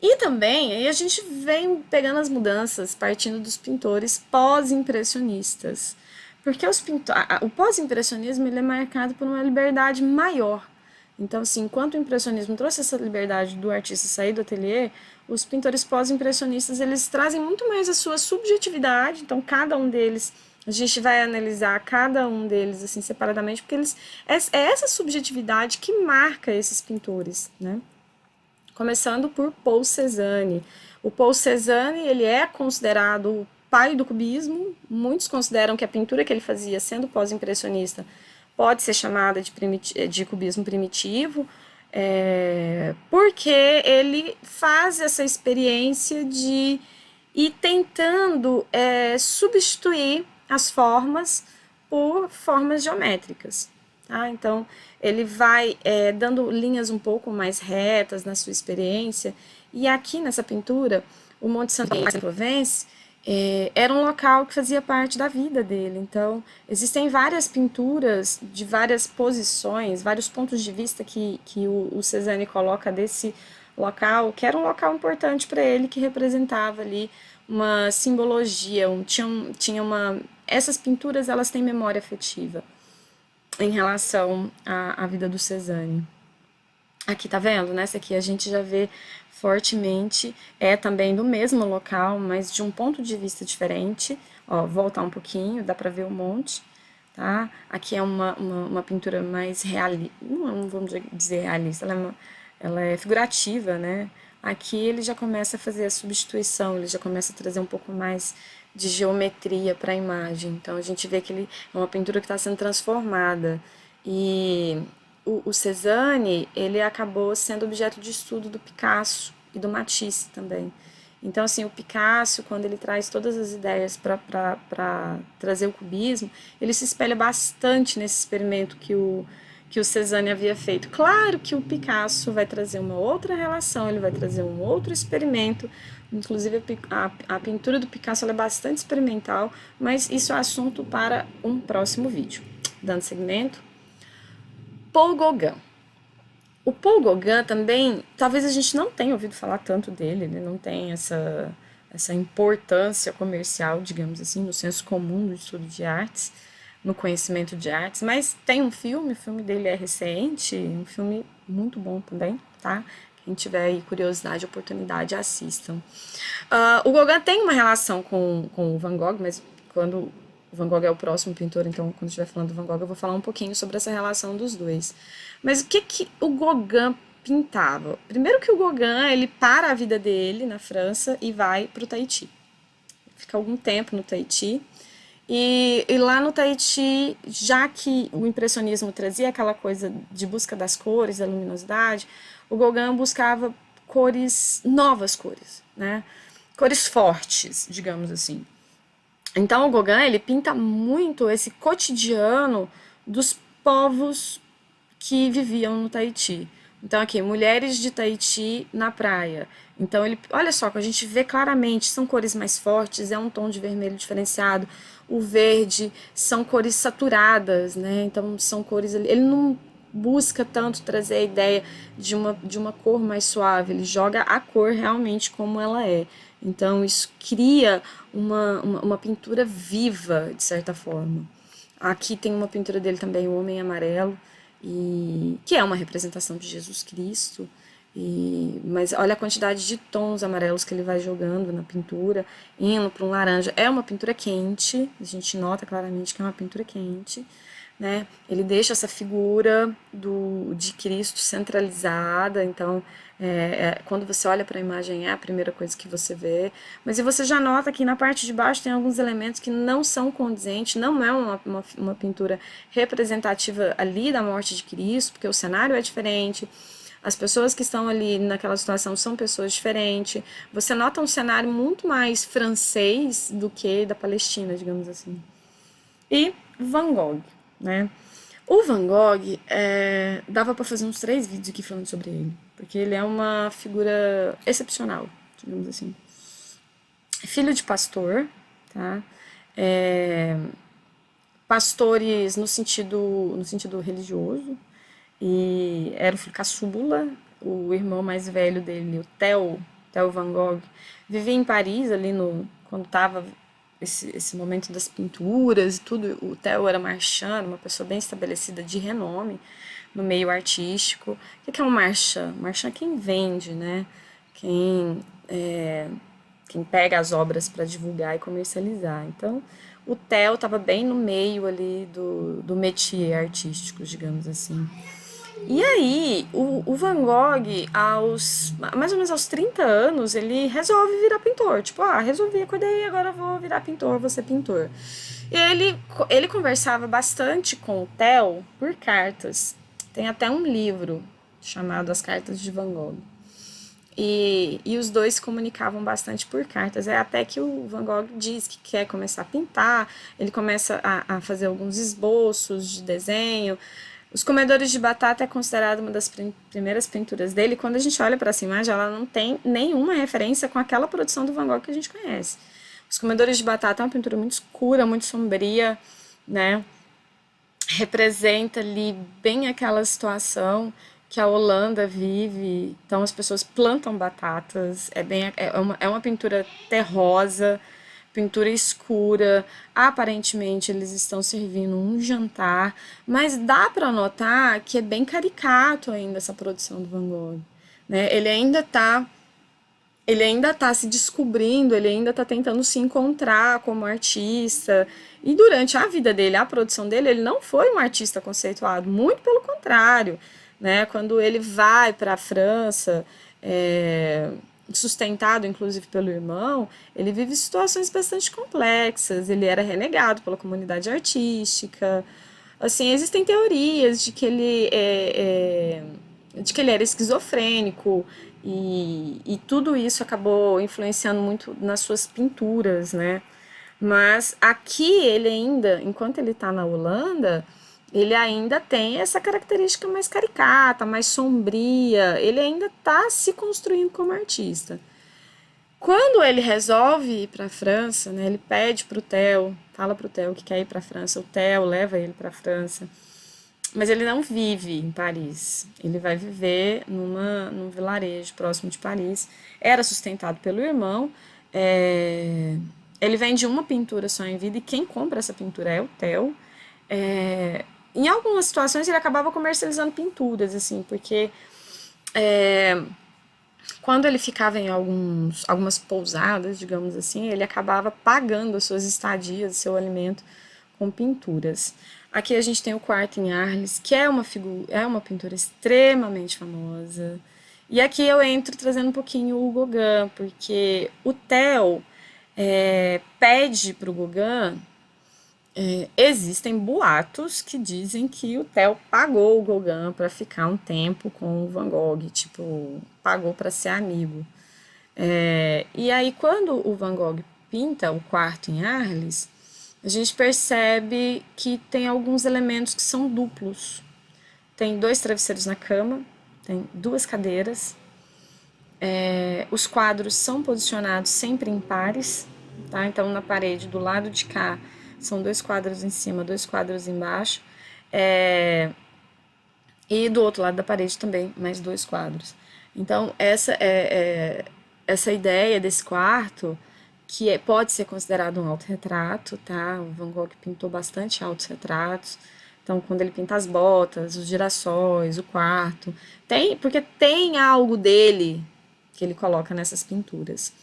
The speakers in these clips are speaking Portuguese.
E também, aí a gente vem pegando as mudanças partindo dos pintores pós-impressionistas. Porque o pós-impressionismo ele é marcado por uma liberdade maior. Então, assim, enquanto o impressionismo trouxe essa liberdade do artista sair do ateliê, os pintores pós-impressionistas eles trazem muito mais a sua subjetividade. Então, cada um deles, a gente vai analisar cada um deles assim separadamente, porque é essa subjetividade que marca esses pintores, né? Começando por Paul Cézanne. O Paul Cézanne ele é considerado o pai do cubismo. Muitos consideram que a pintura que ele fazia, sendo pós-impressionista, pode ser chamada de cubismo primitivo, porque ele faz essa experiência de ir tentando substituir as formas por formas geométricas. Tá? Então, ele vai dando linhas um pouco mais retas na sua experiência. E aqui nessa pintura, o Monte Saint-Provence era um local que fazia parte da vida dele. Então, existem várias pinturas de várias posições, vários pontos de vista que o Cézanne coloca desse local, que era um local importante para ele, que representava ali uma simbologia, tinha uma... Essas pinturas, elas têm memória afetiva em relação à vida do Cézanne. Aqui, tá vendo? Nessa aqui a gente já vê fortemente, é também do mesmo local, mas de um ponto de vista diferente. Ó, voltar um pouquinho, dá pra ver o monte, tá? Aqui é uma pintura mais realista, não vamos dizer realista, ela é figurativa, né? Aqui ele já começa a fazer a substituição, ele já começa a trazer um pouco mais de geometria para a imagem. Então a gente vê que ele é uma pintura que está sendo transformada. E o Cézanne, ele acabou sendo objeto de estudo do Picasso e do Matisse também. Então, assim, o Picasso, quando ele traz todas as ideias para trazer o cubismo, ele se espelha bastante nesse experimento que o Cézanne havia feito. Claro que o Picasso vai trazer uma outra relação, ele vai trazer um outro experimento. Inclusive, a pintura do Picasso é bastante experimental, mas isso é assunto para um próximo vídeo. Dando seguimento. Paul Gauguin. O Paul Gauguin também, talvez a gente não tenha ouvido falar tanto dele, ele não tem essa importância comercial, digamos assim, no senso comum do estudo de artes, no conhecimento de artes, mas tem um filme, o filme dele é recente, um filme muito bom também, tá? Quem tiver aí curiosidade, oportunidade, assistam. O Gauguin tem uma relação com o Van Gogh, mas quando o Van Gogh é o próximo pintor, então quando estiver falando do Van Gogh eu vou falar um pouquinho sobre essa relação dos dois. Mas o que o Gauguin pintava? Primeiro que o Gauguin, ele para a vida dele na França e vai para o Tahiti. Fica algum tempo no Tahiti. E lá no Tahiti, já que o impressionismo trazia aquela coisa de busca das cores, da luminosidade, o Gauguin buscava cores, novas cores, né? Cores fortes, digamos assim. Então o Gauguin, ele pinta muito esse cotidiano dos povos que viviam no Tahiti. Então aqui, mulheres de Tahiti na praia. Então ele, olha só, que a gente vê claramente, são cores mais fortes, é um tom de vermelho diferenciado. O verde são cores saturadas, né? Então são cores, ele não busca tanto trazer a ideia de uma cor mais suave, ele joga a cor realmente como ela é. Então isso cria uma pintura viva, de certa forma. Aqui tem uma pintura dele também, O Homem Amarelo, que é uma representação de Jesus Cristo. Mas olha a quantidade de tons amarelos que ele vai jogando na pintura, indo para um laranja. É uma pintura quente, a gente nota claramente que é uma pintura quente. Né? Ele deixa essa figura de Cristo centralizada, então quando você olha para a imagem é a primeira coisa que você vê, mas e você já nota que na parte de baixo tem alguns elementos que não são condizentes, não é uma pintura representativa ali da morte de Cristo, porque o cenário é diferente, as pessoas que estão ali naquela situação são pessoas diferentes, você nota um cenário muito mais francês do que da Palestina, digamos assim. E Van Gogh, né? O Van Gogh, dava para fazer uns 3 vídeos aqui falando sobre ele, porque ele é uma figura excepcional, digamos assim. Filho de pastor, tá? Pastores no sentido religioso, e era o filho caçula, o irmão mais velho dele, o Theo, Theo Van Gogh, vivia em Paris ali quando estava esse momento das pinturas e tudo. O Theo era marchand, uma pessoa bem estabelecida, de renome no meio artístico. O que é um marchand? Marchand é quem vende, né? Quem, é, quem pega as obras para divulgar e comercializar. Então, o Theo estava bem no meio ali do métier artístico, digamos assim. E aí, o Van Gogh, mais ou menos aos 30 anos, ele resolve virar pintor. Tipo, resolvi, acordei, agora vou virar pintor, vou ser pintor. E ele conversava bastante com o Theo por cartas. Tem até um livro chamado As Cartas de Van Gogh. E os dois se comunicavam bastante por cartas. É até que o Van Gogh diz que quer começar a pintar, ele começa a fazer alguns esboços de desenho. Os Comedores de Batata é considerado uma das primeiras pinturas dele. Quando a gente olha para essa imagem, ela não tem nenhuma referência com aquela produção do Van Gogh que a gente conhece. Os Comedores de Batata é uma pintura muito escura, muito sombria, né? Representa ali bem aquela situação que a Holanda vive. Então as pessoas plantam batatas, é uma pintura terrosa, pintura escura. Aparentemente eles estão servindo um jantar, mas dá para notar que é bem caricato ainda essa produção do Van Gogh, né? Ele ainda tá se descobrindo, ele ainda tá tentando se encontrar como artista. E durante a vida dele, a produção dele, ele não foi um artista conceituado, muito pelo contrário, né? Quando ele vai para a França, sustentado inclusive pelo irmão, ele vive situações bastante complexas. Ele era renegado pela comunidade artística. Assim, existem teorias de que ele era esquizofrênico e tudo isso acabou influenciando muito nas suas pinturas, né? Mas aqui ele ainda, enquanto ele está na Holanda, ele ainda tem essa característica mais caricata, mais sombria. Ele ainda está se construindo como artista. Quando ele resolve ir para a França, né, ele pede para o Theo, fala para o Theo que quer ir para a França, o Theo leva ele para a França, mas ele não vive em Paris, ele vai viver num vilarejo próximo de Paris, era sustentado pelo irmão, é, ele vende uma pintura só em vida e quem compra essa pintura é o Theo. É, em algumas situações ele acabava comercializando pinturas, assim, porque quando ele ficava em algumas pousadas, digamos assim, ele acabava pagando as suas estadias, seu alimento com pinturas. Aqui a gente tem o quarto em Arles, que é uma pintura extremamente famosa. E aqui eu entro trazendo um pouquinho o Gauguin, porque o Theo pede para o Gauguin. Existem boatos que dizem que o Theo pagou o Gauguin para ficar um tempo com o Van Gogh, tipo, pagou para ser amigo. E aí, quando o Van Gogh pinta o quarto em Arles, a gente percebe que tem alguns elementos que são duplos. Tem 2 travesseiros na cama, tem 2 cadeiras, os quadros são posicionados sempre em pares, tá? Então, na parede do lado de cá, são 2 quadros em cima, 2 quadros embaixo, e do outro lado da parede também, mais 2 quadros. Então, essa ideia desse quarto, que pode ser considerado um autorretrato, tá? O Van Gogh pintou bastante autorretratos. Então, quando ele pinta as botas, os girassóis, o quarto, porque tem algo dele que ele coloca nessas pinturas.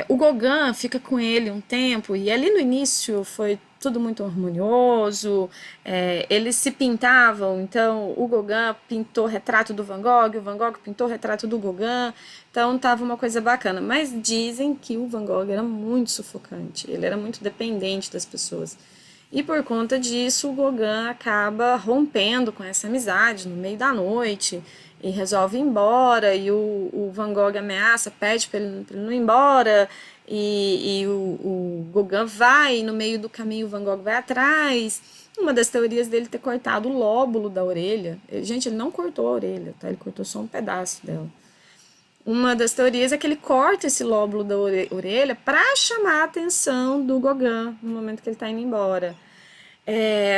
O Gauguin fica com ele um tempo, e ali no início foi tudo muito harmonioso, eles se pintavam, então o Gauguin pintou retrato do Van Gogh, o Van Gogh pintou retrato do Gauguin, então tava uma coisa bacana. Mas dizem que o Van Gogh era muito sufocante, ele era muito dependente das pessoas. E por conta disso, o Gauguin acaba rompendo com essa amizade no meio da noite e resolve ir embora. E o Van Gogh ameaça, pede para ele não ir embora. E o Gauguin vai, e no meio do caminho o Van Gogh vai atrás. Uma das teorias dele ter cortado o lóbulo da orelha. Gente, ele não cortou a orelha, tá? Ele cortou só um pedaço dela. Uma das teorias é que ele corta esse lóbulo da orelha para chamar a atenção do Gauguin no momento que ele está indo embora.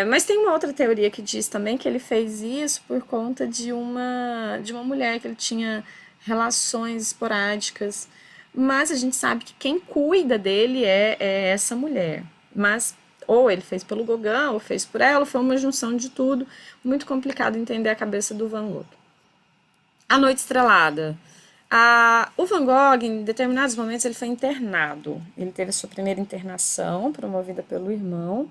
Mas tem uma outra teoria que diz também que ele fez isso por conta de uma mulher que ele tinha relações esporádicas, mas a gente sabe que quem cuida dele é essa mulher. Mas ou ele fez pelo Gauguin, ou fez por ela, foi uma junção de tudo. Muito complicado entender a cabeça do Van Gogh. A Noite Estrelada. O Van Gogh, em determinados momentos, ele foi internado. Ele teve a sua primeira internação, promovida pelo irmão,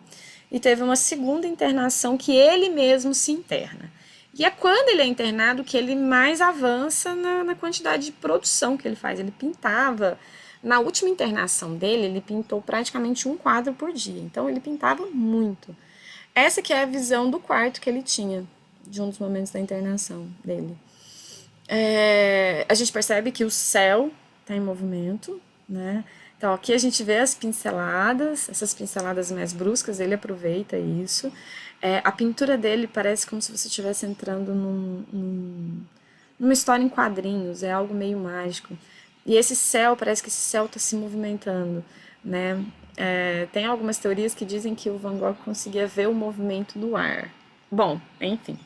e teve uma segunda internação que ele mesmo se interna. E é quando ele é internado que ele mais avança na quantidade de produção que ele faz. Ele pintava. Na última internação dele, ele pintou praticamente um quadro por dia. Então, ele pintava muito. Essa que é a visão do quarto que ele tinha, de um dos momentos da internação dele. A gente percebe que o céu está em movimento, né? Então aqui a gente vê as pinceladas, essas pinceladas mais bruscas, ele aproveita isso. A pintura dele parece como se você estivesse entrando numa história em quadrinhos, é algo meio mágico. E esse céu, parece que esse céu está se movimentando, né? Tem algumas teorias que dizem que o Van Gogh conseguia ver o movimento do ar. Bom, enfim.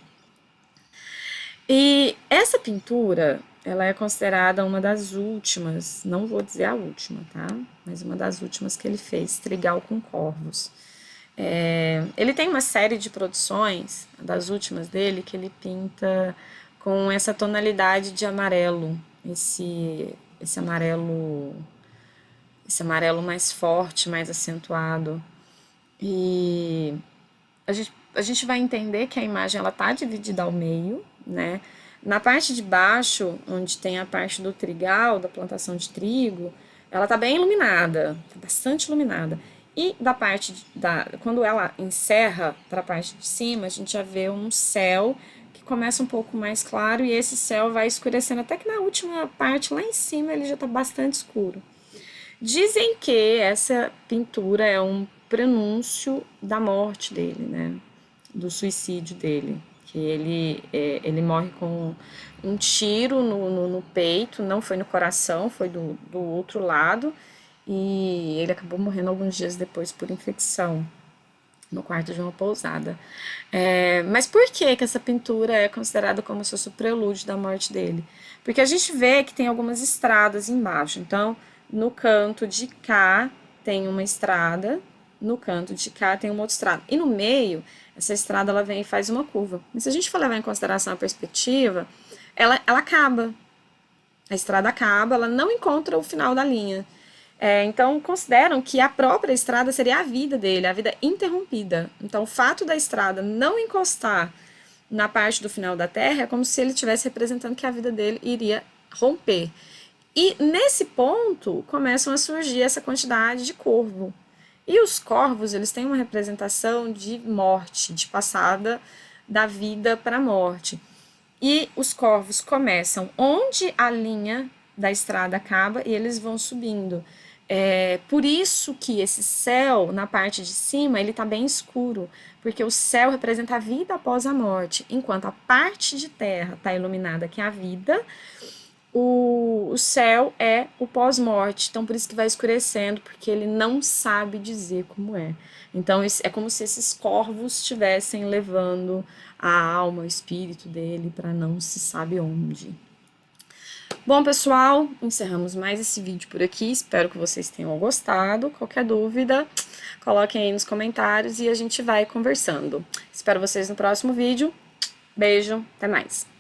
E essa pintura, ela é considerada uma das últimas, não vou dizer a última, tá? Mas uma das últimas que ele fez, Trigal com Corvos. Ele tem uma série de produções, das últimas dele, que ele pinta com essa tonalidade de amarelo, esse amarelo mais forte, mais acentuado. E a gente vai entender que a imagem ela tá dividida ao meio, né? Na parte de baixo, onde tem a parte do trigal, da plantação de trigo, ela tá bem iluminada, tá bastante iluminada. E da parte quando ela encerra para a parte de cima, a gente já vê um céu que começa um pouco mais claro e esse céu vai escurecendo até que na última parte lá em cima ele já tá bastante escuro. Dizem que essa pintura é um prenúncio da morte dele, né? Do suicídio dele. Que ele morre com um tiro no peito, não foi no coração, foi do outro lado. E ele acabou morrendo alguns dias depois por infecção no quarto de uma pousada. Mas por que essa pintura é considerada como se fosse o prelúdio da morte dele? Porque a gente vê que tem algumas estradas embaixo. Então, no canto de cá tem uma estrada, no canto de cá tem uma outra estrada. E no meio, essa estrada ela vem e faz uma curva. Mas se a gente for levar em consideração a perspectiva, ela acaba. A estrada acaba, ela não encontra o final da linha. Então, consideram que a própria estrada seria a vida dele, a vida interrompida. Então, o fato da estrada não encostar na parte do final da Terra é como se ele estivesse representando que a vida dele iria romper. E nesse ponto começam a surgir essa quantidade de corvo. E os corvos, eles têm uma representação de morte, de passada da vida para a morte. E os corvos começam onde a linha da estrada acaba e eles vão subindo. Por isso que esse céu, na parte de cima, ele está bem escuro, porque o céu representa a vida após a morte, enquanto a parte de terra está iluminada, que é a vida, o céu é o pós-morte, então por isso que vai escurecendo, porque ele não sabe dizer como é. Então é como se esses corvos estivessem levando a alma, o espírito dele para não se sabe onde. Bom, pessoal, encerramos mais esse vídeo por aqui. Espero que vocês tenham gostado. Qualquer dúvida, coloquem aí nos comentários e a gente vai conversando. Espero vocês no próximo vídeo. Beijo, até mais.